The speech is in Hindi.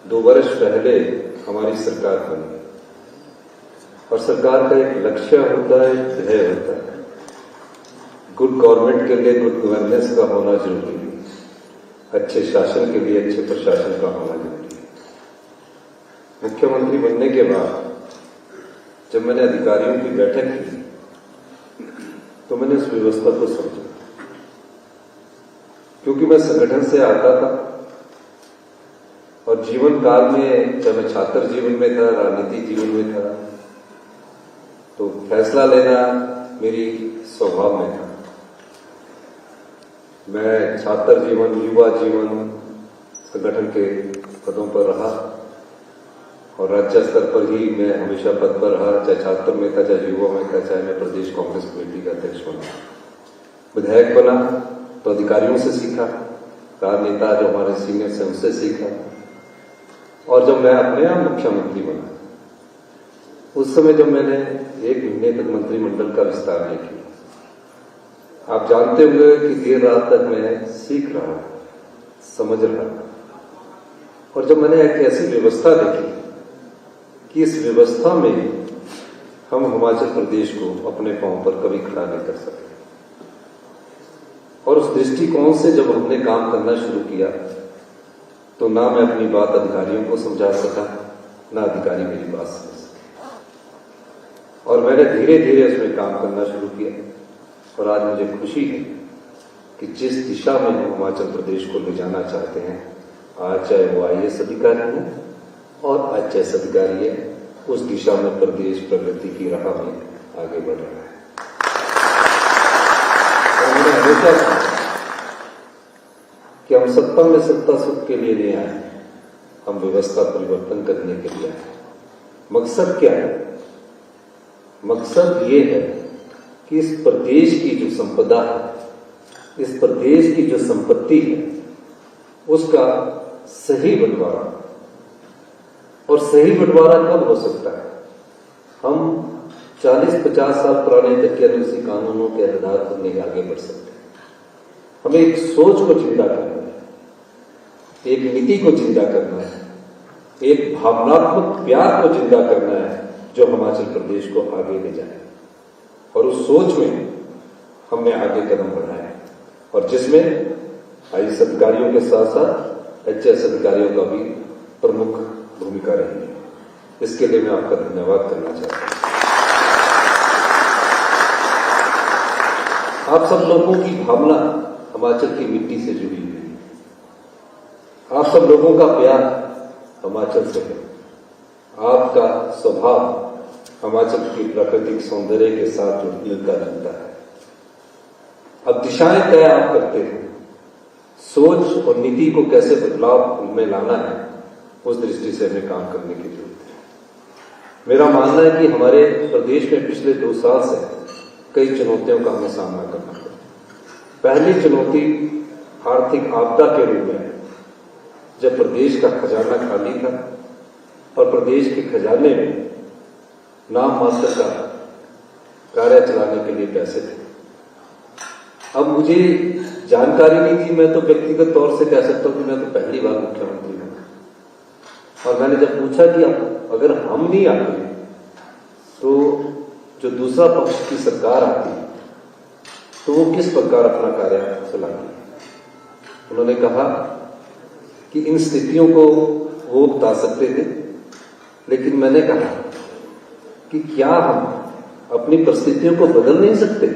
2 वर्ष पहले हमारी सरकार बनी और सरकार का एक लक्ष्य होता है, ध्येय होता है। गुड गवर्नमेंट के लिए गुड गवर्नेंस का होना जरूरी है, अच्छे शासन के लिए अच्छे प्रशासन का होना जरूरी है। मुख्यमंत्री बनने के बाद जब मैंने अधिकारियों की बैठक की तो मैंने उस व्यवस्था को समझा, क्योंकि मैं संगठन से आता था और जीवन काल में, जब मैं छात्र जीवन में था, राजनीति जीवन में था, तो फैसला लेना मेरी स्वभाव में था। मैं छात्र जीवन, युवा जीवन संगठन के पदों पर रहा और राज्य स्तर पर ही मैं हमेशा पद पर रहा, चाहे छात्र में था, चाहे युवा में था, चाहे मैं प्रदेश कांग्रेस कमेटी का अध्यक्ष बना। विधायक बना तो अधिकारियों से सीखा, राजनेता जो हमारे सीनियर से उनसे सीखा, और जब मैं अपने आप मुख्यमंत्री बना उस समय जब मैंने 1 महीने तक मंत्रिमंडल का विस्तार नहीं किया। आप जानते होंगे कि देर रात तक मैं सीख रहा, समझ रहा, और जब मैंने एक ऐसी व्यवस्था देखी कि इस व्यवस्था में हम हिमाचल प्रदेश को अपने पांव पर कभी खड़ा नहीं कर सकते, और उस दृष्टिकोण से जब हमने काम करना शुरू किया तो ना मैं अपनी बात अधिकारियों को समझा सका, ना अधिकारी मेरी बात समझ सके, और मैंने धीरे धीरे उसमें काम करना शुरू किया। और आज मुझे खुशी है कि जिस दिशा में हम हिमाचल प्रदेश को ले जाना चाहते हैं, आज चाहे वो IAS अधिकारी है और IAS अधिकारी है, उस दिशा में प्रदेश प्रगति की राह में आगे बढ़ रहा है। और मैंने हमेशा कहा कि हम सत्ता में सत्ता सुख के लिए नहीं आए, हम व्यवस्था परिवर्तन करने के लिए आए। मकसद क्या है? मकसद ये है कि इस प्रदेश की जो संपदा है, इस प्रदेश की जो संपत्ति है, उसका सही बंटवारा, और सही बंटवारा कब हो सकता है? हम 40-50 साल पुराने धक्के कानूनों के आधार पर नहीं आगे बढ़ सकते। हमें एक सोच को जिंदा करना है, एक नीति को जिंदा करना है, एक भावनात्मक प्यार को जिंदा करना है जो हिमाचल प्रदेश को आगे ले जाए। और उस सोच में हमने आगे कदम बढ़ाया और जिसमें IAS अधिकारियों के साथ साथ HAS अधिकारियों का भी प्रमुख भूमिका रही है। इसके लिए मैं आपका धन्यवाद करना चाहता हूं। आप सब लोगों की भावना हिमाचल की मिट्टी से जुड़ी हुई है। आप सब लोगों का प्यार हिमाचल से है। आपका स्वभाव हिमाचल की प्राकृतिक सौंदर्य के साथ मिलता जुलता है। अब दिशाएं तय आप करते हैं, सोच और नीति को कैसे बदलाव में लाना है, उस दृष्टि से हमें काम करने की जरूरत है। मेरा मानना है कि हमारे प्रदेश में पिछले 2 साल से कई चुनौतियों का हमें सामना करना पड़ा। पहली चुनौती आर्थिक आपदा के रूप में, जब प्रदेश का खजाना खाली था और प्रदेश के खजाने में नाम मात्र का कार्य चलाने के लिए पैसे थे। अब मुझे जानकारी नहीं थी, मैं तो व्यक्तिगत तौर से कह सकता हूं कि मैं तो पहली बार मुख्यमंत्री हूं, और मैंने जब पूछा कि अगर हम नहीं आते तो जो दूसरा पक्ष की सरकार आती तो वो किस प्रकार अपना कार्य चलाती। उन्होंने कहा कि इन स्थितियों को वो बता सकते थे, लेकिन मैंने कहा कि क्या हम अपनी परिस्थितियों को बदल नहीं सकते?